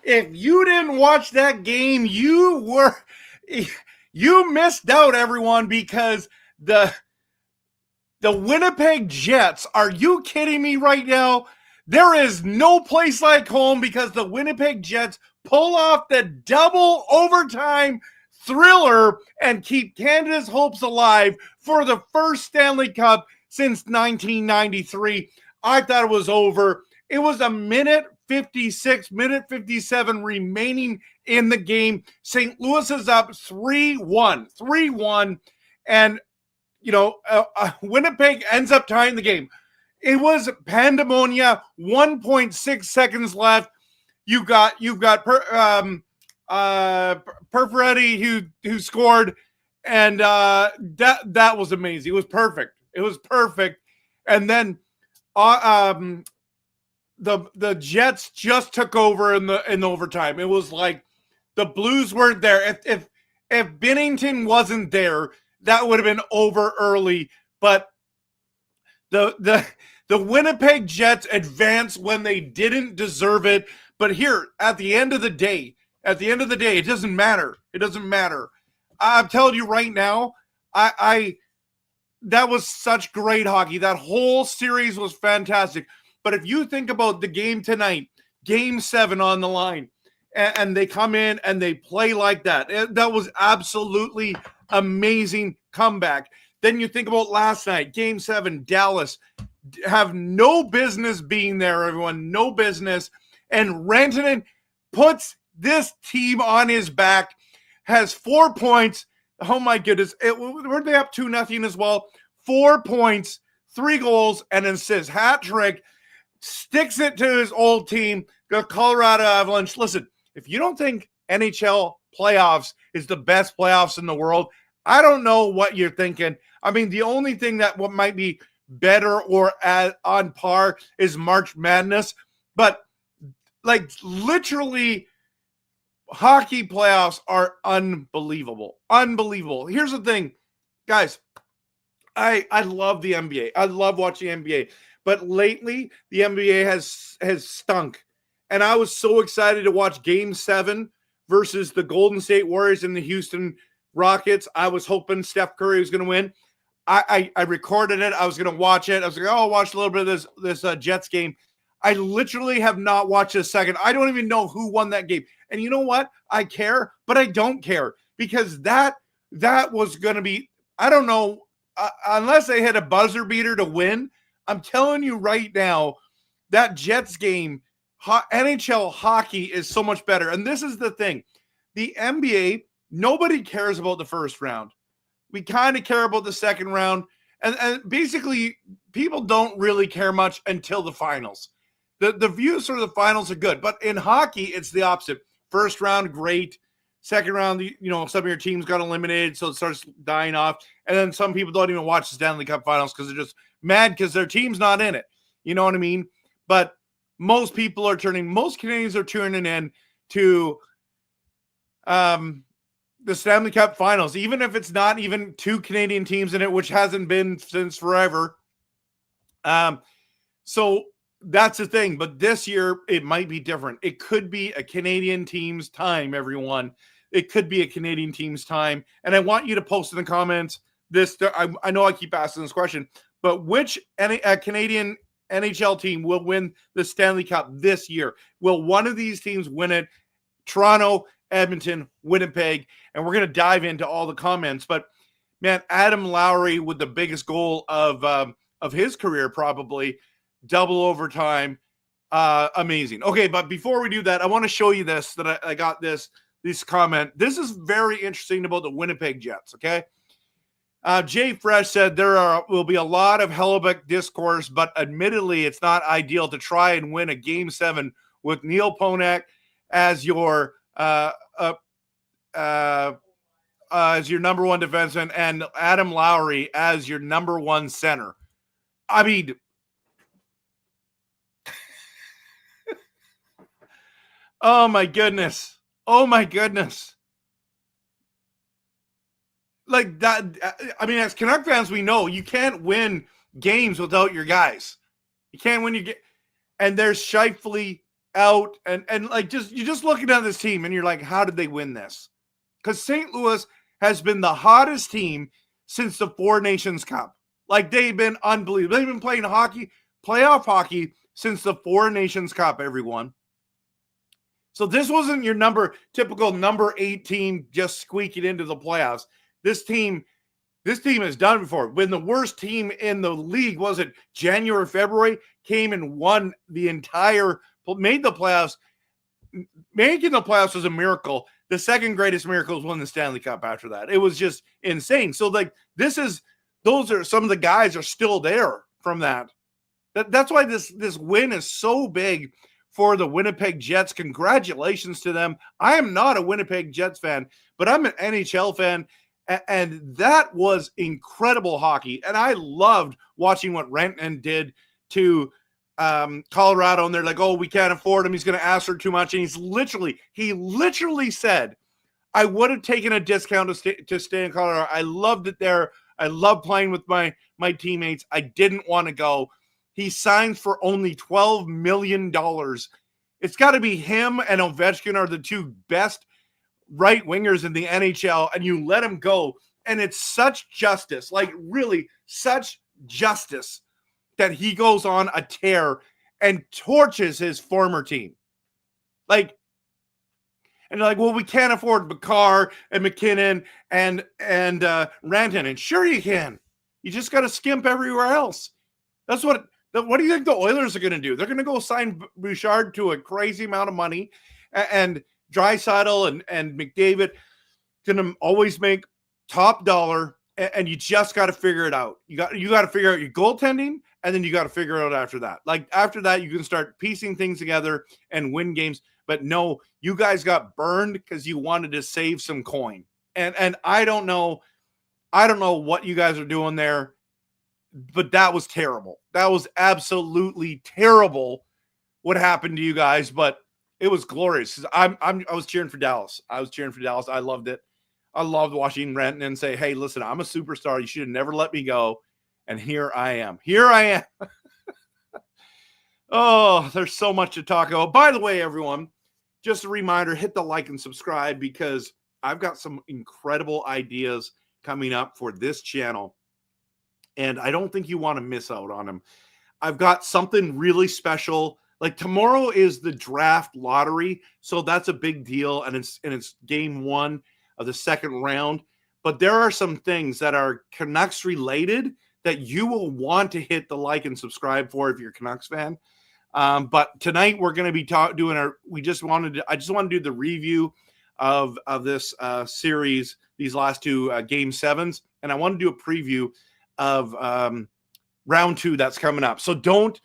If you didn't watch that game, you missed out, everyone, because the Winnipeg Jets, are you kidding me right now? There is no place like home because the Winnipeg Jets pull off the double overtime thriller and keep Canada's hopes alive for the first Stanley Cup since 1993. I thought it was over. It was a minute 56, minute 57 remaining in the game. St. Louis is up 3-1. And, Winnipeg ends up tying the game. It was pandemonium. 1.6 seconds left. You've got Perforetti who scored, and that was amazing. It was perfect. And then the Jets just took over in the overtime. It was like the Blues weren't there. If Binnington wasn't there, that would have been over early. But the Winnipeg Jets advanced when they didn't deserve it. But here, at the end of the day, it doesn't matter. I'm telling you right now, that was such great hockey. That whole series was fantastic. But if you think about the game tonight, Game 7 on the line, and they come in and they play like that, that was absolutely amazing comeback. Then you think about last night, Game 7, Dallas have no business being there, everyone, no business. And Rantanen puts this team on his back, has 4 points. Oh, my goodness. Were they up 2-0 as well? 4 points, 3 goals, and an assist. Hat trick. Sticks it to his old team, the Colorado Avalanche. Listen, if you don't think NHL playoffs is the best playoffs in the world, I don't know what you're thinking. I mean, the only thing that what might be better or on par is March Madness. But, like, literally, hockey playoffs are unbelievable. Unbelievable. Here's the thing, guys. I love the NBA. I love watching NBA. But lately, the NBA has stunk. And I was so excited to watch Game 7 versus the Golden State Warriors and the Houston Rockets. I was hoping Steph Curry was going to win. I recorded it. I was going to watch it. I was like, I'll watch a little bit of this Jets game. I literally have not watched a second. I don't even know who won that game. And you know what? I care, but I don't care. Because that was going to be, I don't know, unless they had a buzzer beater to win. I'm telling you right now, that Jets game, NHL hockey is so much better. And this is the thing. The NBA, nobody cares about the first round. We kind of care about the second round. And basically, people don't really care much until the finals. The views for the finals are good. But in hockey, it's the opposite. First round, great. Second round, some of your teams got eliminated, so it starts dying off. And then some people don't even watch the Stanley Cup finals because they're just mad because their team's not in it. You know what I mean? But most Canadians are tuning in to the Stanley Cup finals, even if it's not even 2 Canadian teams in it, which hasn't been since forever. So that's the thing. But this year, it might be different. It could be a Canadian team's time, everyone. It could be a Canadian team's time. And I want you to post in the comments this. I know I keep asking this question, but which Canadian NHL team will win the Stanley Cup this year? Will one of these teams win it? Toronto, Edmonton, Winnipeg. And we're going to dive into all the comments. But, man, Adam Lowry with the biggest goal of his career, probably. Double overtime. Amazing. Okay, but before we do that, I want to show you this, that I got this comment. This is very interesting about the Winnipeg Jets, okay? Jay Fresh said will be a lot of Hellebuyck discourse, but admittedly, it's not ideal to try and win a Game 7 with Neil Pionk as your number one defenseman and Adam Lowry as your number one center. I mean, oh my goodness. Like that, I mean, as Canuck fans, we know you can't win games without your guys. You can't win your game. And there's Scheifele, out, and like you're just looking at this team and you're like, how did they win this? Because St. Louis has been the hottest team since the Four Nations Cup. Like, they've been unbelievable. They've been playing hockey, playoff hockey, since the Four Nations Cup, everyone. So this wasn't your typical number 8 team just squeaking into the playoffs. This team has done it before. When the worst team in the league, was it January, February, came and won made the playoffs. Making the playoffs was a miracle. The second greatest miracle was winning the Stanley Cup after that. It was just insane. So like, those are some of the guys are still there from that. That's why this win is so big for the Winnipeg Jets. Congratulations to them. I am not a Winnipeg Jets fan, but I'm an NHL fan, and that was incredible hockey. And I loved watching what Renton did to Colorado, and they're like, oh, we can't afford him. He's going to ask for too much. And he literally said, I would have taken a discount to stay in Colorado. I loved it there. I love playing with my teammates. I didn't want to go. He signs for only $12 million. It's got to be him and Ovechkin are the two best right wingers in the NHL, and you let him go. And it's such justice, like really such justice, that he goes on a tear and torches his former team. Like, and they're like, well, we can't afford Bakar and McKinnon and Rantanen. And sure you can. You just got to skimp everywhere else. That's what do you think the Oilers are going to do? They're going to go sign Bouchard to a crazy amount of money, and Draisaitl and McDavid going to always make top dollar, and you just got to figure it out. You got to figure out your goaltending, and then you got to figure it out after that. Like, after that, you can start piecing things together and win games. But no, you guys got burned because you wanted to save some coin. And I don't know what you guys are doing there, but that was terrible. That was absolutely terrible what happened to you guys, but it was glorious. I was cheering for Dallas. I loved it. I loved watching Renton say, hey, listen, I'm a superstar. You should have never let me go. And here I am. Oh, there's so much to talk about. By the way, everyone, just a reminder, hit the like and subscribe, because I've got some incredible ideas coming up for this channel, and I don't think you want to miss out on them. I've got something really special. Like, tomorrow is the draft lottery, so that's a big deal, and it's game 1 of the second round. But there are some things that are Canucks related that you will want to hit the like and subscribe for if you're a Canucks fan. But tonight we're going to be doing I just want to do the review of this series, these last 2 game 7s, and I want to do a preview of round 2 that's coming up. So don't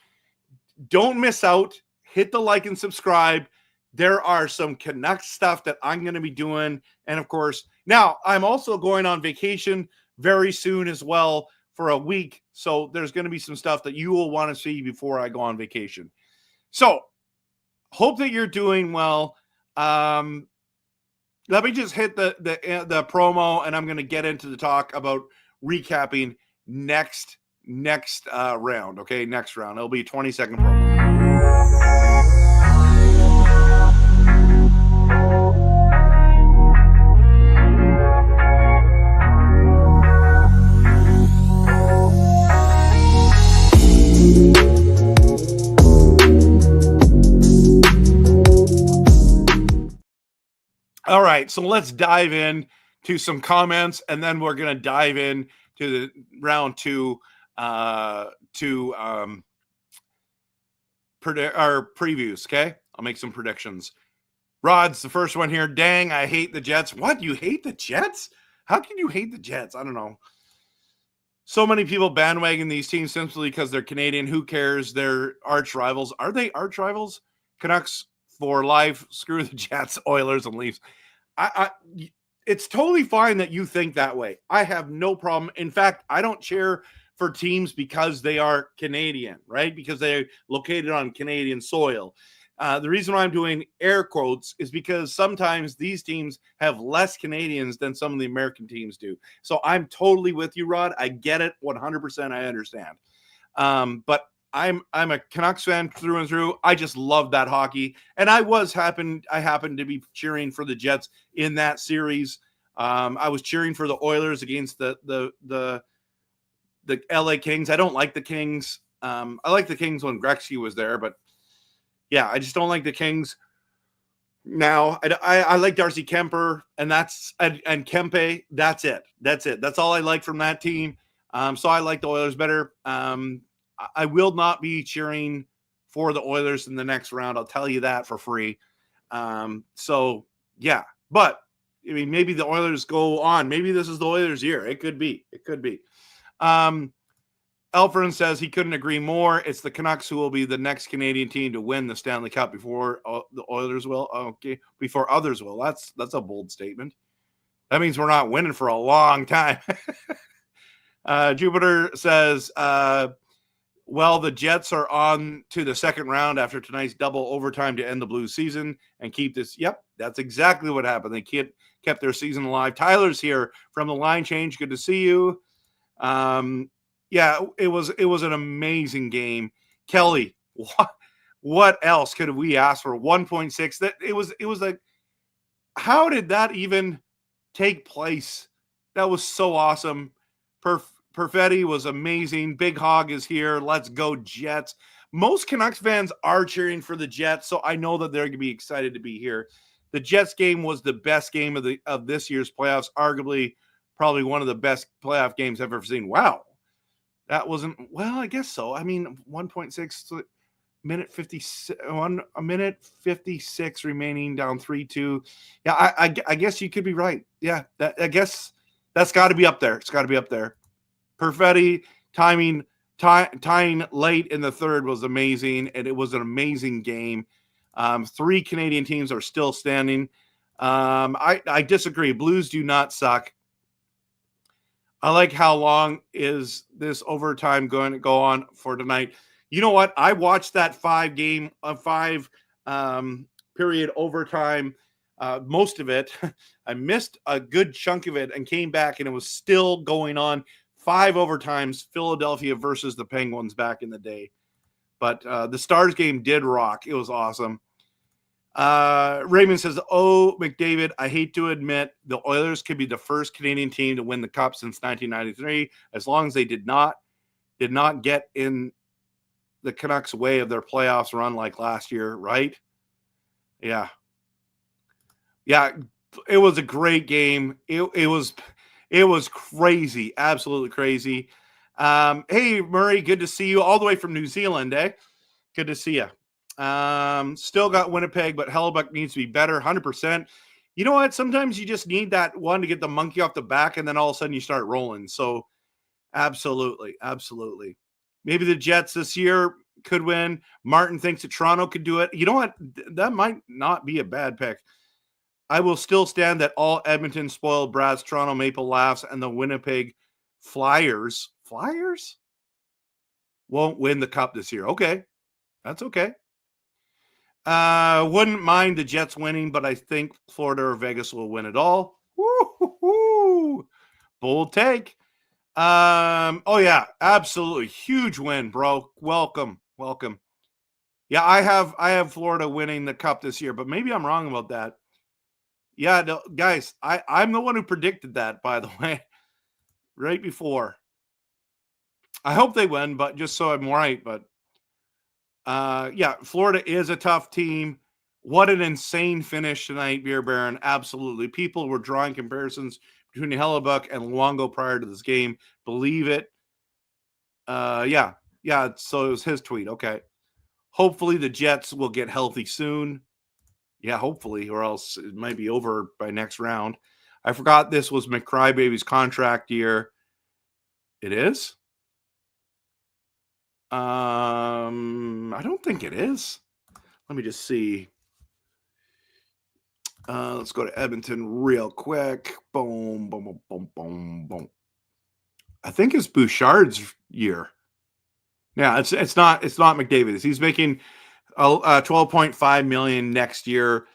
miss out. Hit the like and subscribe. There are some Canucks stuff that I'm going to be doing, and of course, now I'm also going on vacation very soon as well for a week. So there's going to be some stuff that you will want to see before I go on vacation. So hope that you're doing well. Let me just hit the promo, and I'm going to get into the talk about recapping next round. Okay, next round. It'll be a 20-second promo. All right, so let's dive in to some comments, and then we're going to dive in to the round 2 our previews, okay? I'll make some predictions. Rod's the first one here. Dang, I hate the Jets. What? You hate the Jets? How can you hate the Jets? I don't know. So many people bandwagon these teams simply because they're Canadian. Who cares? They're arch rivals. Are they arch rivals? Canucks for life. Screw the Jets, Oilers, and Leafs. It's totally fine that you think that way. I have no problem. In fact, I don't cheer for teams because they are Canadian, right? Because they're located on Canadian soil. The reason why I'm doing air quotes is because sometimes these teams have less Canadians than some of the American teams do. So I'm totally with you, Rod. I get it 100%. I understand. But I'm a Canucks fan through and through. I just love that hockey, and I happened to be cheering for the Jets in that series. I was cheering for the Oilers against the LA Kings. I don't like the Kings. I like the Kings when Gretzky was there, but yeah, I just don't like the Kings now. I like Darcy Kemper, and Kempe. That's it. That's all I like from that team. So I like the Oilers better. I will not be cheering for the Oilers in the next round. I'll tell you that for free. So yeah, but I mean, maybe the Oilers go on. Maybe this is the Oilers' year. It could be. Elfrin says he couldn't agree more. It's the Canucks who will be the next Canadian team to win the Stanley Cup before the Oilers will. Okay, before others will. That's a bold statement. That means we're not winning for a long time. Jupiter says, well, the Jets are on to the second round after tonight's double overtime to end the Blues season and keep this. Yep, that's exactly what happened. They kept their season alive. Tyler's here from the Line Change. Good to see you. Yeah, it was an amazing game. Kelly, what else could we ask for? 1.6. That it was like, how did that even take place? That was so awesome. Perfetti was amazing. Big Hog is here. Let's go Jets. Most Canucks fans are cheering for the Jets, so I know that they're going to be excited to be here. The Jets game was the best game of this year's playoffs, arguably probably one of the best playoff games I've ever seen. Wow. That wasn't, well, I guess so. I mean, 1.6 minute 56, a minute 56 remaining, down 3-2. Yeah, I guess you could be right. Yeah, I guess that's got to be up there. It's got to be up there. Perfetti tying late in the third was amazing, and it was an amazing game. 3 Canadian teams are still standing. I disagree. Blues do not suck. I like how long is this overtime going to go on for tonight. You know what? I watched that 5 period overtime, most of it. I missed a good chunk of it and came back, and it was still going on. 5 overtimes, Philadelphia versus the Penguins back in the day. But the Stars game did rock. It was awesome. Raymond says, oh, McDavid, I hate to admit the Oilers could be the first Canadian team to win the Cup since 1993, as long as they did not get in the Canucks' way of their playoffs run like last year, right? Yeah. It was a great game. It was crazy, absolutely crazy. Hey, Murray, good to see you all the way from New Zealand, eh? Good to see you. Still got Winnipeg, but Hellebuck needs to be better, 100%. You know what? Sometimes you just need that one to get the monkey off the back, and then all of a sudden you start rolling. So absolutely. Maybe the Jets this year could win. Martin thinks that Toronto could do it. You know what? That might not be a bad pick. I will still stand that all Edmonton spoiled brats, Toronto Maple Laughs, and the Winnipeg Flyers won't win the Cup this year. Okay. That's okay. Wouldn't mind the Jets winning, but I think Florida or Vegas will win it all. Woo-hoo-hoo. Bold take. Oh yeah, absolutely. Huge win, bro. Welcome. Yeah, I have Florida winning the Cup this year, but maybe I'm wrong about that. Yeah, no, guys, I'm the one who predicted that, by the way, right before. I hope they win, but just so I'm right, but yeah, Florida is a tough team. What an insane finish tonight, Beer Baron. Absolutely. People were drawing comparisons between Hellebuck and Luongo prior to this game. Believe it. Yeah. So it was his tweet. Okay. Hopefully the Jets will get healthy soon. Yeah, hopefully, or else it might be over by next round. I forgot this was McCrybaby's contract year. It is? I don't think it is. Let me just see. Let's go to Edmonton real quick. Boom. I think it's Bouchard's year. Yeah, it's not McDavid. He's making $12.5 million next year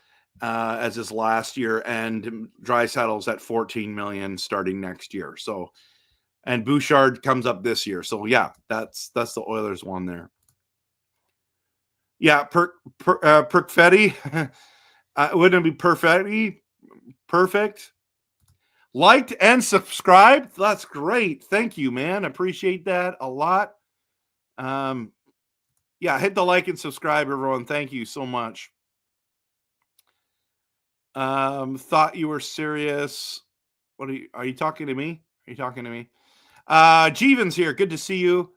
as his last year, and Draisaitl's at $14 million starting next year. So, and Bouchard comes up this year. So yeah, that's the Oilers one there. Yeah, perfetti. Wouldn't it be perfetti? Perfect. Liked and subscribed. That's great. Thank you, man. Appreciate that a lot. Yeah, hit the like and subscribe, everyone. Thank you so much. Thought you were serious. What are you talking to me? Are you talking to me? Jeevan's here. Good to see you.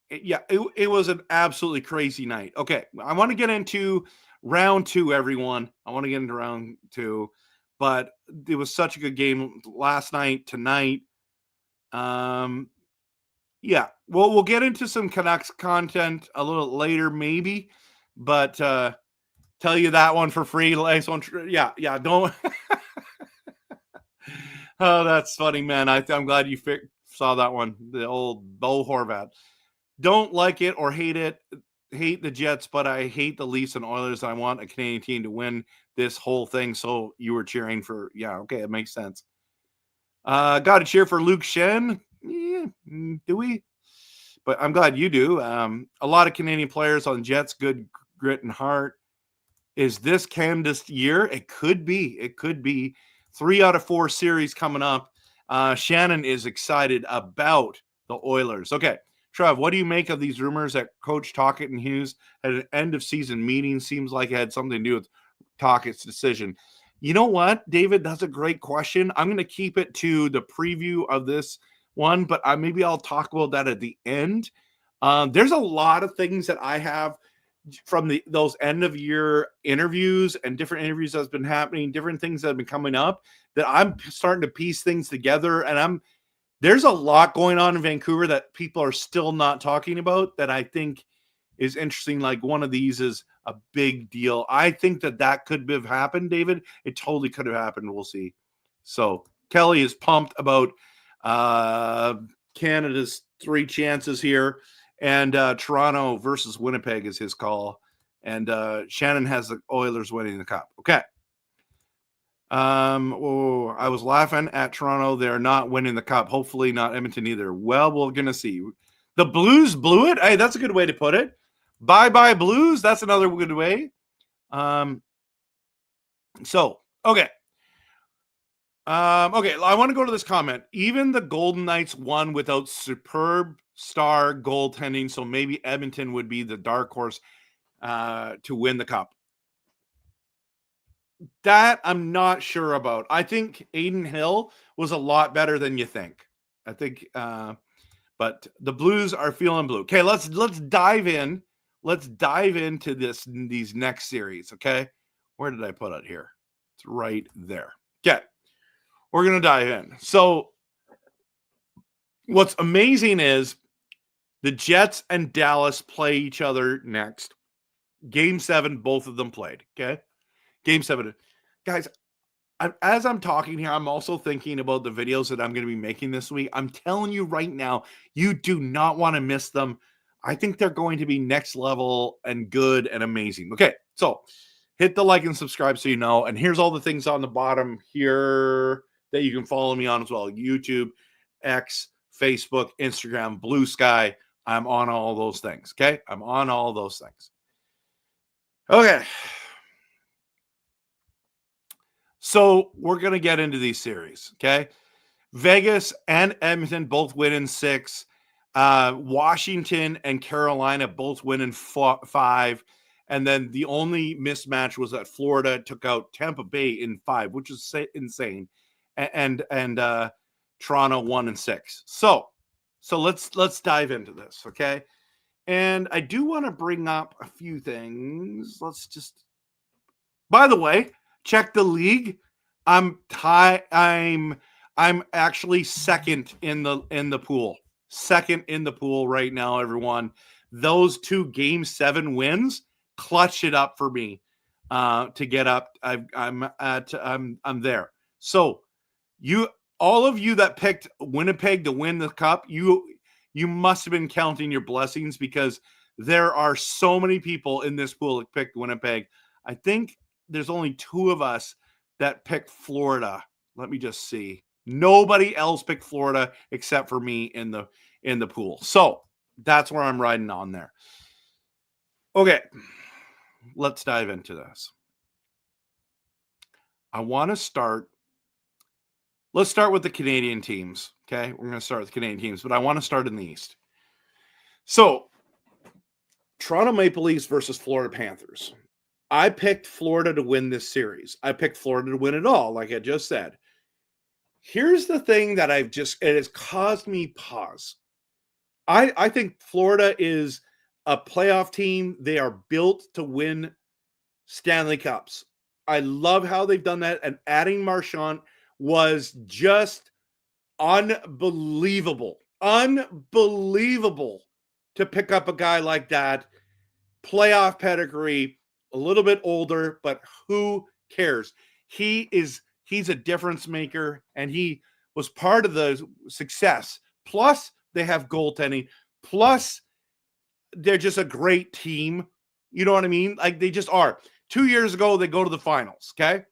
It was an absolutely crazy night. Okay, I want to get into round 2, everyone. I want to get into round 2, but it was such a good game last night, tonight. Yeah, well, we'll get into some Canucks content a little later, maybe, but tell you that one for free. Yeah, don't. Oh, that's funny, man. I'm glad you saw that one. The old Bo Horvat. Don't like it or hate it. Hate the Jets, but I hate the Leafs and Oilers. I want a Canadian team to win this whole thing. So you were cheering for, yeah, okay, it makes sense. Got to cheer for Luke Shen. Yeah, do we? But I'm glad you do. A lot of Canadian players on Jets, good grit and heart. Is this Canada's year? It could be. It could be. 3 out of 4 series coming up. Shannon is excited about the Oilers. Okay, Trev, what do you make of these rumors that Coach Tocchet and Hughes had an end-of-season meeting? Seems like it had something to do with Tocchett's decision. You know what, David? That's a great question. I'm going to keep it to the preview of this one, but maybe I'll talk about that at the end. There's a lot of things that I have from those end of year interviews and different interviews that's been happening, different things that have been coming up, that I'm starting to piece things together. And there's a lot going on in Vancouver that people are still not talking about that I think is interesting. Like one of these is a big deal. I think that could have happened, David. It totally could have happened. We'll see. So Kelly is pumped about Canada's 3 chances here. And Toronto versus Winnipeg is his call. And Shannon has the Oilers winning the cup. Okay. I was laughing at Toronto. They're not winning the cup. Hopefully not Edmonton either. Well, we're going to see. The Blues blew it. Hey, that's a good way to put it. Bye-bye Blues. That's another good way. So, okay. Okay, I want to go to this comment. Even the Golden Knights won without superb star goaltending, so maybe Edmonton would be the dark horse to win the cup. That I'm not sure about. I think Aiden Hill was a lot better than you think. I think, but the Blues are feeling blue. Okay, let's dive in. Let's dive into these next series. Okay, where did I put it here? It's right there. Okay. We're going to dive in. So what's amazing is the Jets and Dallas play each other next. Game 7, both of them played. Okay. Game 7. Guys, as I'm talking here, I'm also thinking about the videos that I'm going to be making this week. I'm telling you right now, you do not want to miss them. I think they're going to be next level and good and amazing. Okay. So hit the like and subscribe so you know. And here's all the things on the bottom here that you can follow me on as well. YouTube, X, Facebook, Instagram, Blue Sky. I'm on all those things, okay? I'm on all those things. Okay. So we're going to get into these series, okay? Vegas and Edmonton both win in 6. Washington and Carolina both win in 5. And then the only mismatch was that Florida took out Tampa Bay in 5, which is insane. And Toronto 1 in 6. So let's dive into this, okay? And I do want to bring up a few things. By the way, check the league. I'm actually second in the pool. Second in the pool right now, everyone. Those 2 Game 7 wins clutch it up for me to get up. I'm there. So all of you that picked Winnipeg to win the cup, you must have been counting your blessings, because there are so many people in this pool that picked Winnipeg. I think there's only 2 of us that picked Florida. Let me just see. Nobody else picked Florida except for me in the pool. So that's where I'm riding on there. Okay. let's dive into this. I want to start. Let's start with the Canadian teams. Okay. We're going to start with Canadian teams, but I want to start in the East. So, Toronto Maple Leafs versus Florida Panthers. I picked Florida to win this series. I picked Florida to win it all, like I just said. Here's the thing that it has caused me pause. I think Florida is a playoff team. They are built to win Stanley Cups. I love how they've done that, and adding Marchand was just unbelievable. Unbelievable to pick up a guy like that. Playoff pedigree, a little bit older, but who cares? He's a difference maker, and he was part of the success. Plus, they have goaltending. Plus, they're just a great team. You know what I mean? Like, they just are. 2 years ago, they go to the finals, okay?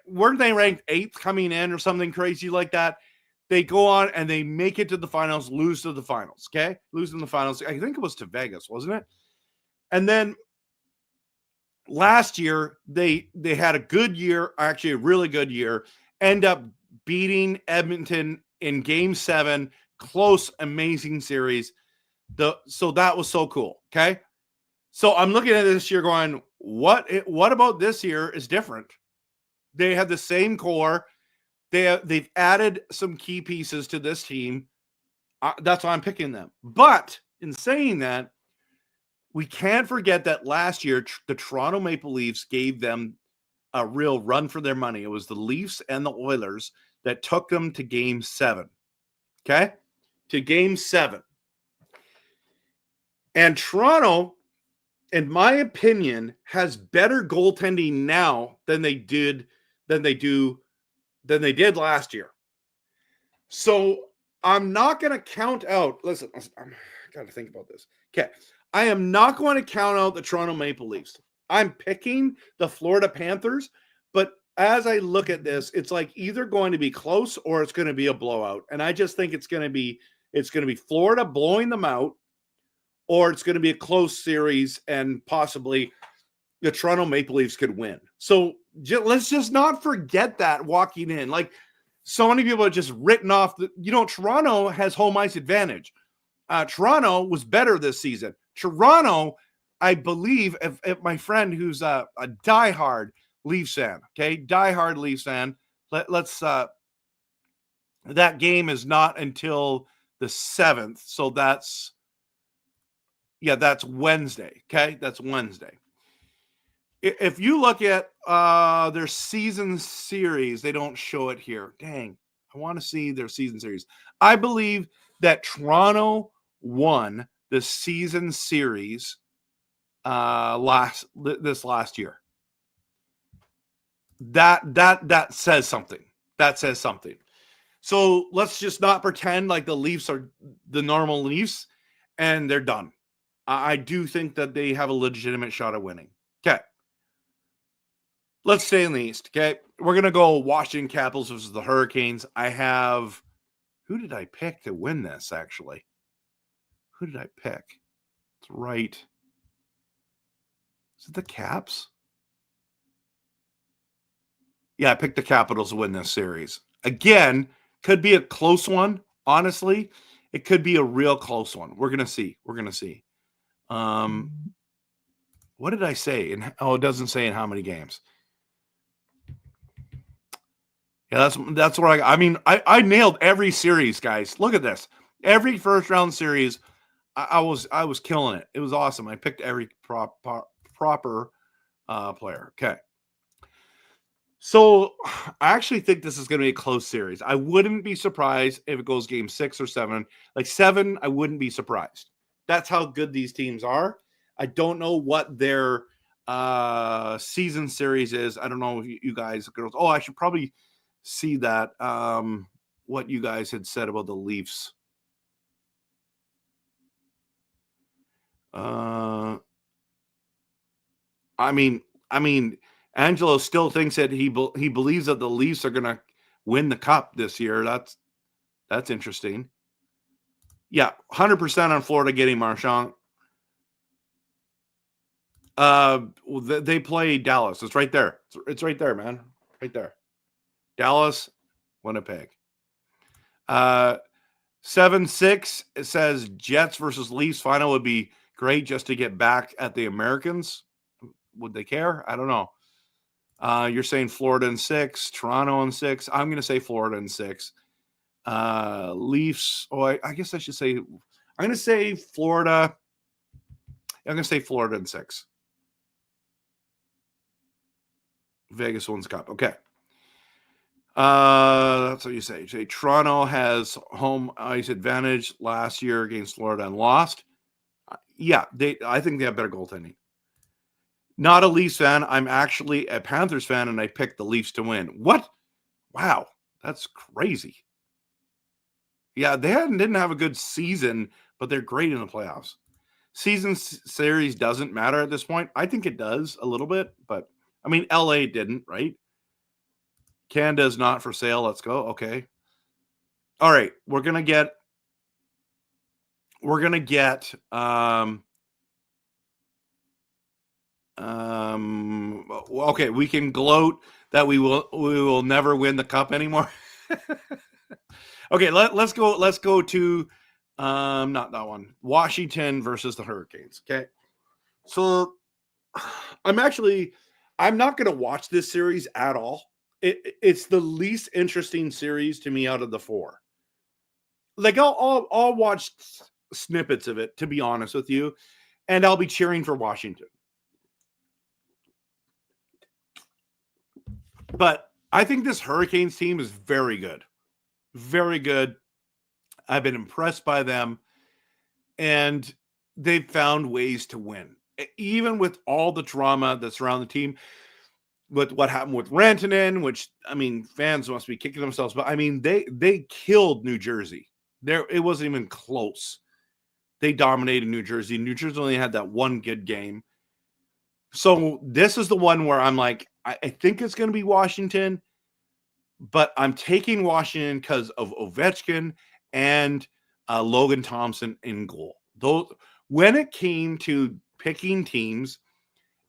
Weren't they ranked 8th coming in or something crazy like that? They go on and they make it to the finals, lose to the finals, okay? Lose in the finals. I think it was to Vegas, wasn't it? And then last year, they had a good year, actually a really good year, end up beating Edmonton in Game 7, close, amazing series. So that was so cool, okay? So I'm looking at this year going, what about this year is different? They have the same core. They've added some key pieces to this team. That's why I'm picking them. But in saying that, we can't forget that last year, the Toronto Maple Leafs gave them a real run for their money. It was the Leafs and the Oilers that took them to Game 7. Okay? To Game 7. And Toronto, in my opinion, has better goaltending now than they did last year. So I'm not going to count out. Listen, I got to think about this. Okay. I am not going to count out the Toronto Maple Leafs. I'm picking the Florida Panthers, but as I look at this, it's like either going to be close or it's going to be a blowout. And I just think it's going to be Florida blowing them out, or it's going to be a close series and possibly the Toronto Maple Leafs could win. So let's just not forget that walking in. Like, so many people are just written off. Toronto has home ice advantage. Toronto was better this season. Toronto, I believe, if my friend who's a diehard Leafs fan, okay, diehard Leafs fan, let's that game is not until the 7th. So that's Wednesday. Okay, that's Wednesday. If you look at their season series, they don't show it here. Dang, I want to see their season series. I believe that Toronto won the season series this last year. That says something. That says something. So let's just not pretend like the Leafs are the normal Leafs and they're done. I do think that they have a legitimate shot at winning. Okay. Let's stay in the East, okay? We're going to go Washington Capitals versus the Hurricanes. Who did I pick to win this, actually? Who did I pick? It's right. Is it the Caps? Yeah, I picked the Capitals to win this series. Again, could be a close one, honestly. It could be a real close one. We're going to see. What did I say? It doesn't say in how many games. Yeah, that's where I nailed every series, guys. Look at this. Every first round series, I was killing it. It was awesome. I picked every proper player. Okay. So I actually think this is going to be a close series. I wouldn't be surprised if it goes game 6 or 7. Like 7, I wouldn't be surprised. That's how good these teams are. I don't know what their season series is. I don't know if you guys, girls. Oh, I should probably see that. What you guys had said about the Leafs. I mean, Angelo still thinks that he believes that the Leafs are going to win the cup this year. That's interesting. Yeah, 100% on Florida getting Marchand. They play Dallas. It's right there. It's right there, man. Right there. Dallas, Winnipeg. 7-6. It says Jets versus Leafs final would be great just to get back at the Americans. Would they care? I don't know. You're saying Florida in 6, Toronto in 6. I'm going to say Florida in 6. Leafs. Oh, I guess I should say. I'm going to say Florida. I'm going to say Florida in 6. Vegas wins the cup. Okay. That's what you say. Toronto has home ice advantage last year against Florida and lost. Yeah, I think they have better goaltending. Not a Leafs fan. I'm actually a Panthers fan, and I picked the Leafs to win. What? Wow, that's crazy. Yeah, they didn't have a good season, but they're great in the playoffs. Season series doesn't matter at this point. I think it does a little bit, but I mean, LA didn't, right? Canada's not for sale. Let's go. Okay. All right. We're going to get okay, we can gloat that we will never win the cup anymore. Okay, let's go to not that one. Washington versus the Hurricanes. Okay. So I'm not going to watch this series at all. It's the least interesting series to me out of the 4. Like I'll watch snippets of it, to be honest with you, and I'll be cheering for Washington. But I think this Hurricanes team is very good. Very good. I've been impressed by them, and they've found ways to win. Even with all the drama that's around the team, with what happened with Rantanen, which, I mean, fans must be kicking themselves, but I mean, they killed New Jersey. It wasn't even close. They dominated New Jersey. New Jersey only had that one good game. So this is the one where I'm like, I think it's going to be Washington, but I'm taking Washington because of Ovechkin and Logan Thompson in goal. Those, when it came to picking teams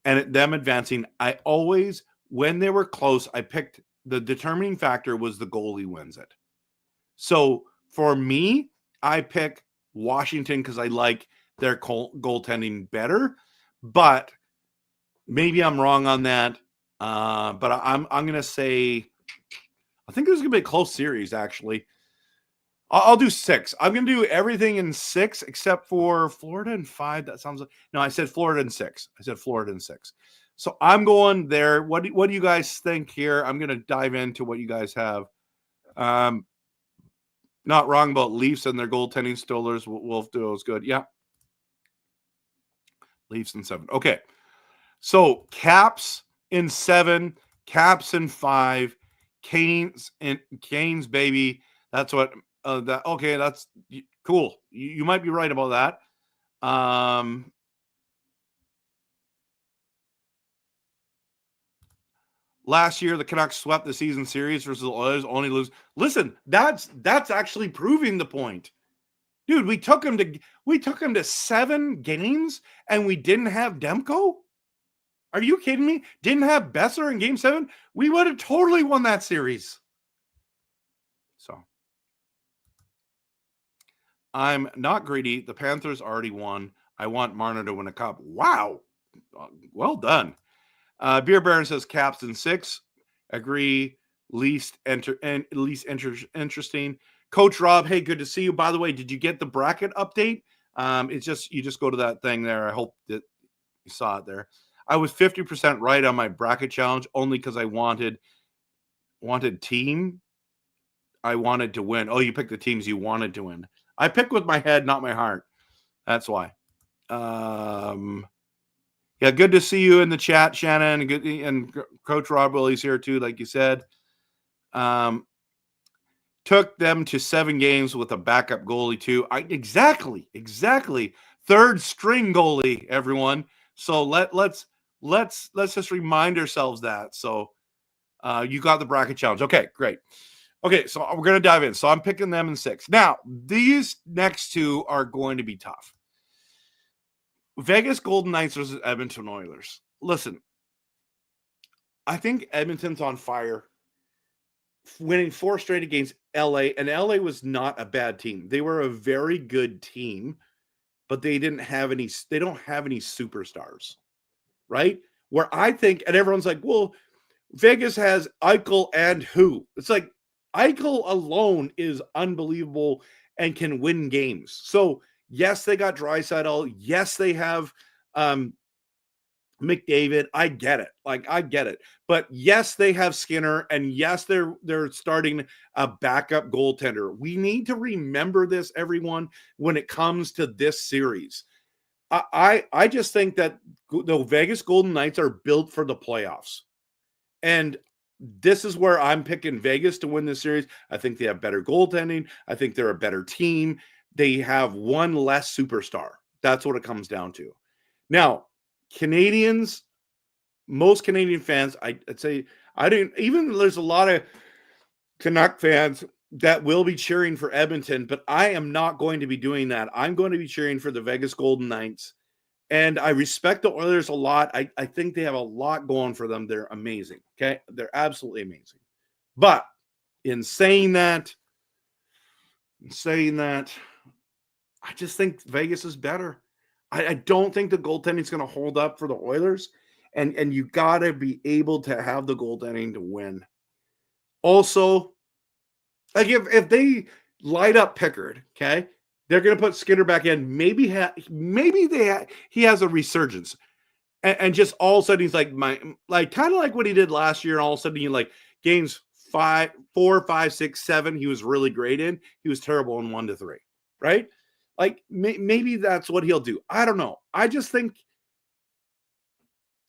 and them advancing, I always, when they were close, I picked the determining factor was the goalie wins it. So for me, I pick Washington because I like their goaltending better, but maybe I'm wrong on that. But I'm going to say, I think this is going to be a close series, actually. I'll do 6. I'm going to do everything in 6 except for Florida in 5. That sounds like, no, I said Florida in 6. So I'm going there. What do you guys think here? I'm going to dive into what you guys have. Not wrong about Leafs and their goaltending. Stollers will do those good. Yeah. Leafs in 7. Okay. So Caps in 7, Caps in 5, Canes, baby. That's what okay, that's cool. You might be right about that. Last year, the Canucks swept the season series versus the Oilers, only lose. Listen, that's actually proving the point. Dude, we took him to 7 games and we didn't have Demko? Are you kidding me? Didn't have Besser in game 7? We would have totally won that series. So I'm not greedy. The Panthers already won. I want Marner to win a cup. Wow. Well done. Beer Baron says Caps in 6. Agree. Least interesting. Coach Rob, hey, good to see you. By the way, did you get the bracket update? It's just, you just go to that thing there. I hope that you saw it there. I was 50% right on my bracket challenge only because I wanted team. I wanted to win. Oh, you picked the teams you wanted to win. I pick with my head, not my heart. That's why. Yeah, good to see you in the chat, Shannon, and Coach Rob Willie's here too, like you said. Took them to 7 games with a backup goalie too. Exactly. Third string goalie, everyone. So let's just remind ourselves that. So you got the bracket challenge. Okay, great. Okay, so we're going to dive in. So I'm picking them in 6. Now, these next 2 are going to be tough. Vegas Golden Knights versus Edmonton Oilers. Listen, I think Edmonton's on fire, winning 4 straight against LA, and LA was not a bad team. They were a very good team, but they don't have any superstars, right? Where I think, and everyone's like, well, Vegas has Eichel and who? It's like Eichel alone is unbelievable and can win games. So yes, they got Draisaitl. Yes, they have McDavid. I get it. I get it. But yes, they have Skinner, and yes, they're starting a backup goaltender. We need to remember this, everyone, when it comes to this series. I just think that the Vegas Golden Knights are built for the playoffs. And this is where I'm picking Vegas to win this series. I think they have better goaltending. I think they're a better team. They have one less superstar. That's what it comes down to. Now, Canadians, most Canadian fans, I'd say, there's a lot of Canuck fans that will be cheering for Edmonton, but I am not going to be doing that. I'm going to be cheering for the Vegas Golden Knights. And I respect the Oilers a lot. I think they have a lot going for them. They're amazing. Okay. They're absolutely amazing. But in saying that, I just think Vegas is better. I don't think the goaltending is going to hold up for the Oilers. And you got to be able to have the goaltending to win. Also, like if they light up Pickard, okay, they're going to put Skinner back in. Maybe he has a resurgence, and just all of a sudden he's like kind of like what he did last year. And all of a sudden he games 4, 5, 6, 7. He was really great in. He was terrible in 1 to 3, right? Maybe that's what he'll do. I don't know. I just think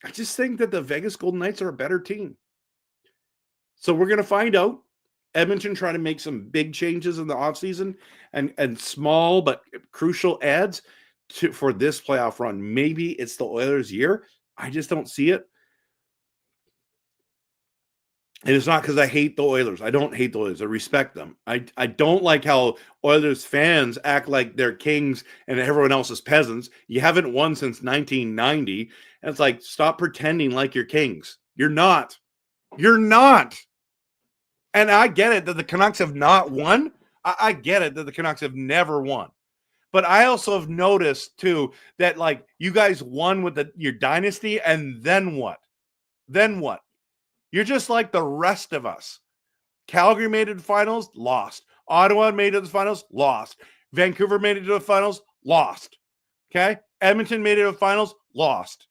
that the Vegas Golden Knights are a better team. So we're going to find out. Edmonton trying to make some big changes in the offseason and small but crucial adds for this playoff run. Maybe it's the Oilers' year. I just don't see it. And it's not because I hate the Oilers. I don't hate the Oilers. I respect them. I don't like how Oilers fans act like they're kings and everyone else is peasants. You haven't won since 1990. And it's like, stop pretending like you're kings. You're not. You're not. And I get it that the Canucks have not won. I get it that the Canucks have never won. But I also have noticed, too, that, you guys won with your dynasty, and then what? Then what? You're just like the rest of us. Calgary made it to the finals, lost. Ottawa made it to the finals, lost. Vancouver made it to the finals, lost. Okay? Edmonton made it to the finals, lost.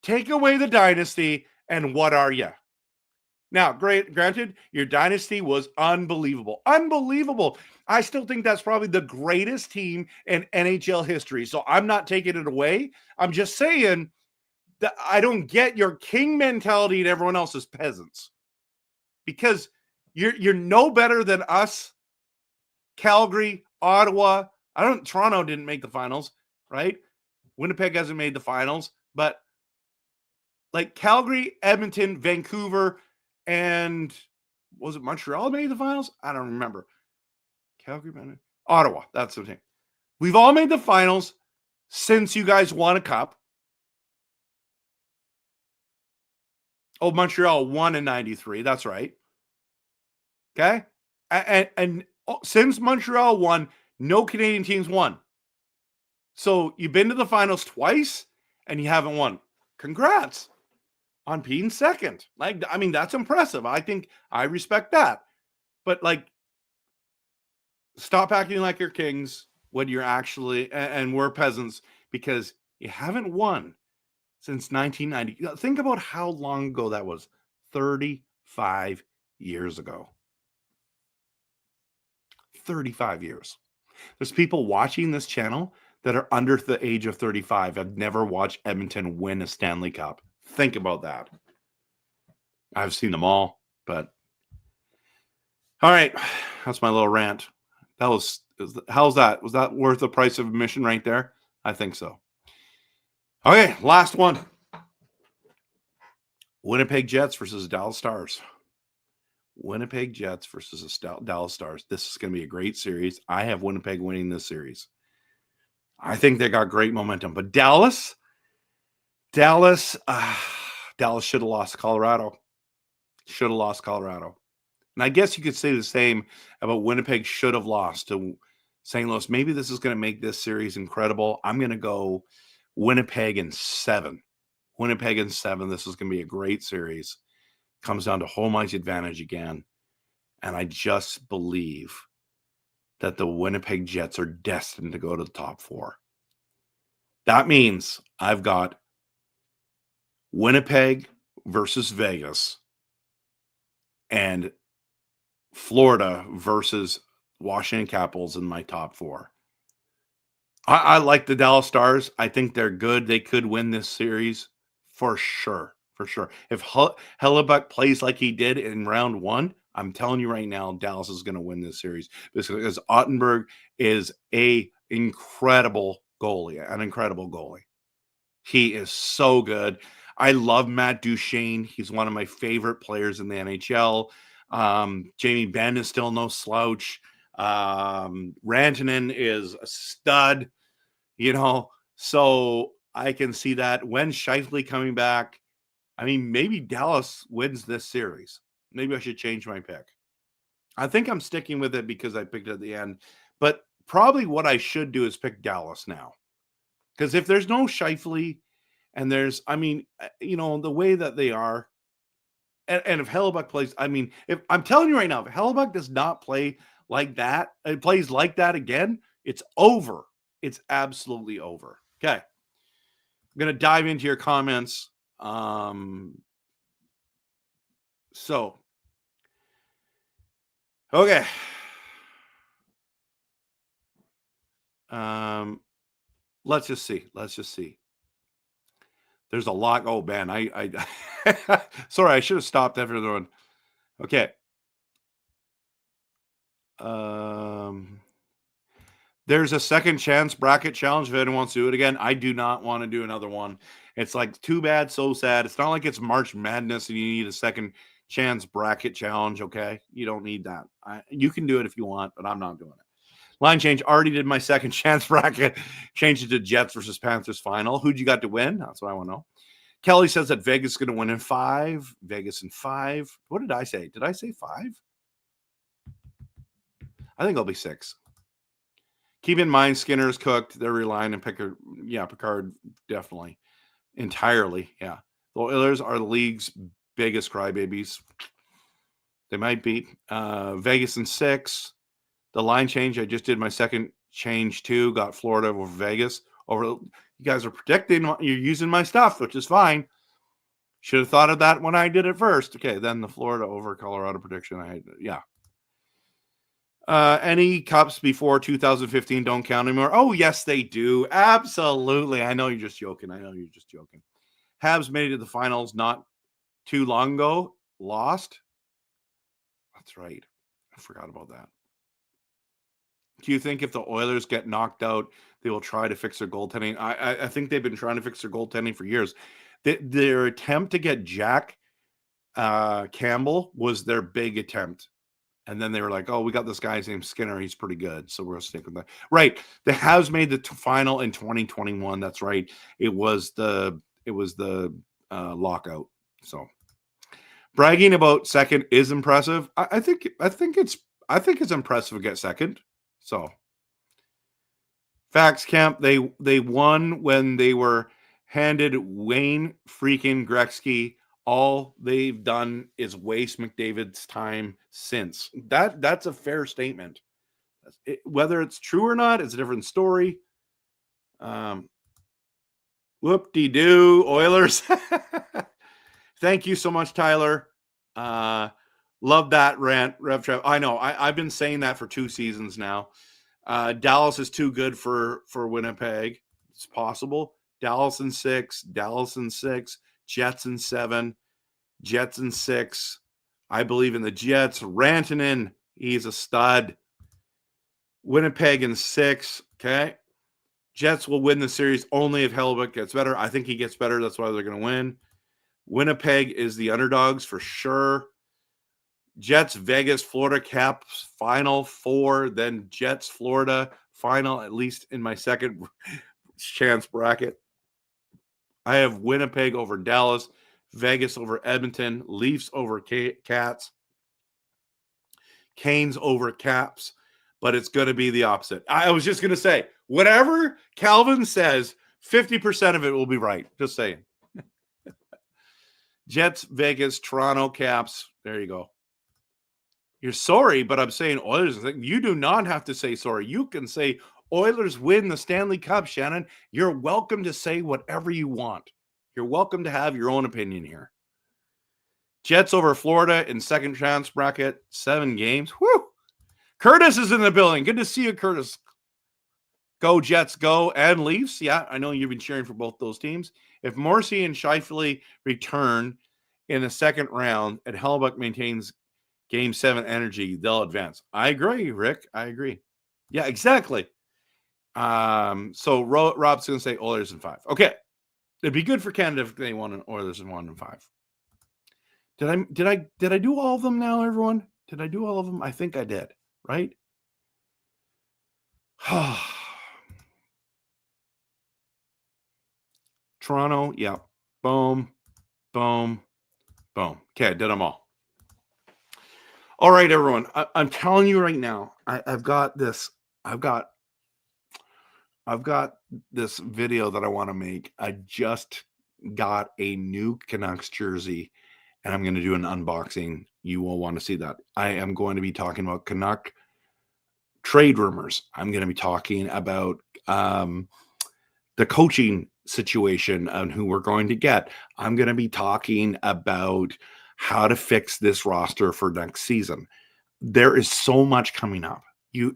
Take away the dynasty, and what are you? Now, granted, your dynasty was unbelievable. Unbelievable. I still think that's probably the greatest team in NHL history. So I'm not taking it away. I'm just saying that I don't get your king mentality and everyone else is peasants. Because you're no better than us, Calgary, Ottawa. Toronto didn't make the finals, right? Winnipeg hasn't made the finals. But Calgary, Edmonton, Vancouver, and was it Montreal made the finals? I don't remember. Calgary, Ottawa. That's the thing. We've all made the finals since you guys won a cup. Oh, Montreal won in 93. That's right. Okay? And since Montreal won, no Canadian teams won. So you've been to the finals twice and you haven't won. Congrats on being second. That's impressive. I think I respect that. But stop acting like you're kings when you're actually, and we're peasants, because you haven't won since 1990. Think about how long ago that was. 35 years ago. 35 years. There's people watching this channel that are under the age of 35 have never watched Edmonton win a Stanley Cup. Think about that. I've seen them all, but all right. That's my little rant. How's that? Was that worth the price of admission right there? I think so. Okay, last one. Winnipeg Jets versus Dallas Stars. Winnipeg Jets versus Dallas Stars. This is going to be a great series. I have Winnipeg winning this series. I think they got great momentum. But Dallas should have lost Colorado. Should have lost Colorado. And I guess you could say the same about Winnipeg should have lost to St. Louis. Maybe this is going to make this series incredible. I'm going to go Winnipeg in 7. Winnipeg in 7. This is going to be a great series. Comes down to home ice advantage again. And I just believe that the Winnipeg Jets are destined to go to the top 4. That means I've got Winnipeg versus Vegas and Florida versus Washington Capitals in my top 4. I like the Dallas Stars. I think they're good. They could win this series for sure. For sure. If Hellebuck plays like he did in round 1, I'm telling you right now, Dallas is going to win this series because Ottenberg is an incredible goalie. He is so good. I love Matt Duchene. He's one of my favorite players in the NHL. Jamie Benn is still no slouch. Rantanen is a stud, so I can see that. When Scheifele coming back, I mean, maybe Dallas wins this series. Maybe I should change my pick. I think I'm sticking with it because I picked it at the end, but probably what I should do is pick Dallas now. Because if there's no Scheifele and the way that they are, and if Hellebuck plays, if I'm telling you right now, if Hellebuck does not play like that, it plays like that again, it's over. It's absolutely over. Okay. I'm going to dive into your comments. Okay. Let's just see. There's a lot. Oh, man, I sorry, I should have stopped everyone. Okay. There's a second chance bracket challenge if anyone wants to do it again. I do not want to do another one. It's like too bad, so sad. It's not like it's March Madness and you need a second chance bracket challenge, okay? You don't need that. You can do it if you want, but I'm not doing it. Line change. Already did my second chance bracket. Changed it to Jets versus Panthers final. Who'd you got to win? That's what I want to know. Kelly says that Vegas is going to win in 5. Vegas in 5. What did I say? Did I say 5? I think it'll be 6. Keep in mind, Skinner's cooked. They're relying on Picard. Yeah, Picard, definitely. Entirely, yeah. The Oilers are the league's biggest crybabies. They might beat Vegas in 6. The line change, I just did my second change too. Got Florida over Vegas. You guys are predicting. You're using my stuff, which is fine. Should have thought of that when I did it first. Okay, then the Florida over Colorado prediction. Any cups before 2015 don't count anymore. Oh, yes, they do. Absolutely. I know you're just joking. Habs made it to the finals not too long ago. Lost. That's right. I forgot about that. Do you think if the Oilers get knocked out, they will try to fix their goaltending? I think they've been trying to fix their goaltending for years. Their attempt to get Jack Campbell was their big attempt. And then they were like, oh, we got this guy's named Skinner. He's pretty good. So we're going to stick with that. Right. The Habs made the final in 2021. That's right. It was the lockout. So bragging about second is impressive. I think it's impressive to get second. So facts, Camp. They won when they were handed Wayne freaking Gretzky. All they've done is waste McDavid's time since. That's a fair statement. Whether it's true or not is a different story. Whoop-de-doo, Oilers. Thank you so much, Tyler. Love that rant, RevTrev. I know. I've been saying that for 2 seasons now. Dallas is too good for Winnipeg. It's possible. Dallas in 6. Jets in 7. Jets in 6. I believe in the Jets. Rantanen, he's a stud. Winnipeg in 6. Okay. Jets will win the series only if Hellebuck gets better. I think he gets better. That's why they're going to win. Winnipeg is the underdogs for sure. Jets, Vegas, Florida, Caps, final 4. Then Jets, Florida, final, at least in my second chance bracket. I have Winnipeg over Dallas, Vegas over Edmonton, Leafs over Cats, Canes over Caps, but it's going to be the opposite. I was just going to say, whatever Calvin says, 50% of it will be right. Just saying. Jets, Vegas, Toronto, Caps. There you go. You're sorry, but I'm saying Oilers. You do not have to say sorry. You can say Oilers win the Stanley Cup, Shannon. You're welcome to say whatever you want. You're welcome to have your own opinion here. Jets over Florida in second chance bracket, 7 games. Whew. Curtis is in the building. Good to see you, Curtis. Go Jets, go. And Leafs. Yeah, I know you've been cheering for both those teams. If Morrissey and Scheifele return in the second round and Hellebuyck maintains Game 7 energy, they'll advance. I agree, Rick. I agree. Yeah, exactly. So Rob's going to say Oilers in 5. Okay. It'd be good for Canada if they won an Oilers in 1 and 5. Did I do all of them now, everyone? Did I do all of them? I think I did, right? Toronto, yeah. Boom, boom, boom. Okay, I did them all. All right, everyone. I'm telling you right now, I've got this video that I want to make. I just got a new Canucks jersey, and I'm going to do an unboxing. You will want to see that. I am going to be talking about Canuck trade rumors. I'm going to be talking about the coaching situation and who we're going to get. I'm going to be talking about how to fix this roster for next season. There is so much coming up.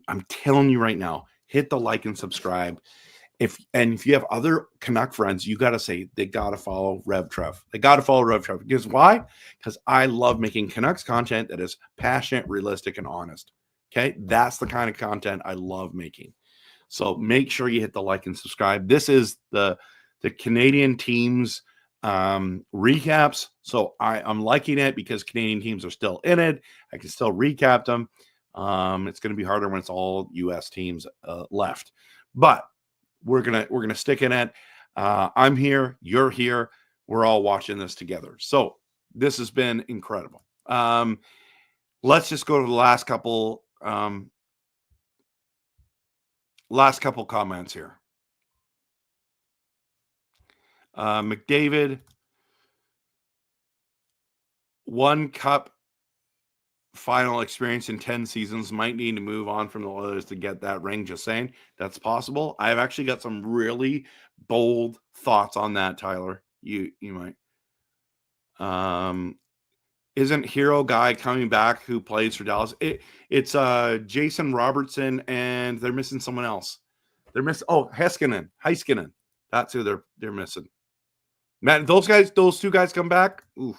I'm telling you right now, hit the like and subscribe. If you have other Canuck friends, you got to say they got to follow RevTrev. They got to follow RevTrev. Because why? Because I love making Canucks content that is passionate, realistic, and honest. Okay? That's the kind of content I love making. So make sure you hit the like and subscribe. This is the Canadian teams recaps. So I'm liking it because Canadian teams are still in it. I can still recap them. It's going to be harder when it's all U.S. teams left. But we're gonna stick in it. I'm here. You're here. We're all watching this together. So this has been incredible. Let's just go to the last couple comments here. McDavid, 1 cup final experience in 10 seasons, might need to move on from the Oilers to get that ring. Just saying, that's possible. I've actually got some really bold thoughts on that, Tyler. You might. Isn't Hero guy coming back who plays for Dallas? It's Jason Robertson, and they're missing someone else. They're missing Heiskanen. That's who they're missing. Man, those 2 guys come back. Oof.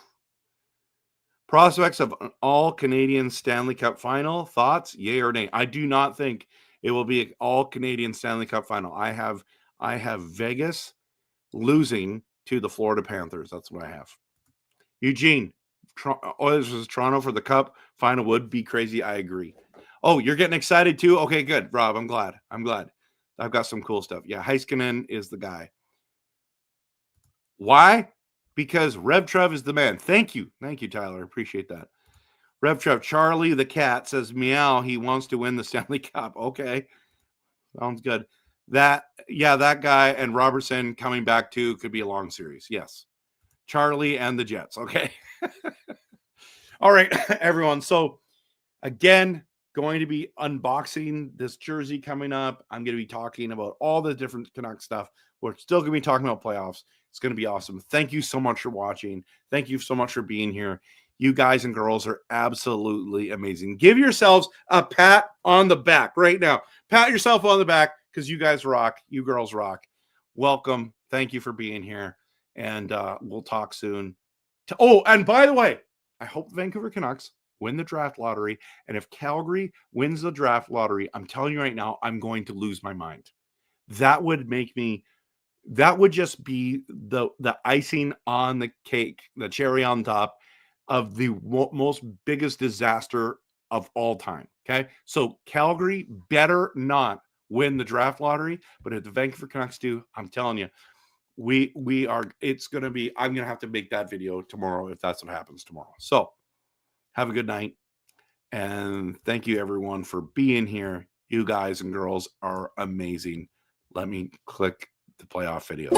Prospects of an all-Canadian Stanley Cup final. Thoughts? Yay or nay? I do not think it will be an all-Canadian Stanley Cup final. I have Vegas losing to the Florida Panthers. That's what I have. Eugene, Oilers versus Toronto for the Cup final would be crazy. I agree. Oh, you're getting excited too? Okay, good, Rob. I'm glad. I've got some cool stuff. Yeah, Heiskanen is the guy. Why? Because RevTrev is the man. Thank you, Tyler. Appreciate that. RevTrev, Charlie the cat says meow. He wants to win the Stanley Cup. Okay, sounds good. That guy and Robertson coming back too could be a long series. Yes, Charlie and the Jets. Okay. All right, everyone. So again, going to be unboxing this jersey coming up. I'm going to be talking about all the different Canuck stuff. We're still going to be talking about playoffs. It's going to be awesome. Thank you so much for watching. Thank you so much for being here. You guys and girls are absolutely amazing. Give yourselves a pat on the back right now. Pat yourself on the back because you guys rock. You girls rock. Welcome. Thank you for being here. And we'll talk soon. And by the way, I hope the Vancouver Canucks win the draft lottery. And if Calgary wins the draft lottery, I'm telling you right now, I'm going to lose my mind. That would just be the icing on the cake, the cherry on top of the most biggest disaster of all time. Okay. So Calgary better not win the draft lottery, but if the Vancouver Canucks do, I'm telling you, we are, it's going to be, I'm going to have to make that video tomorrow if that's what happens tomorrow. So have a good night. And thank you everyone for being here. You guys and girls are amazing. Let me click the playoff video.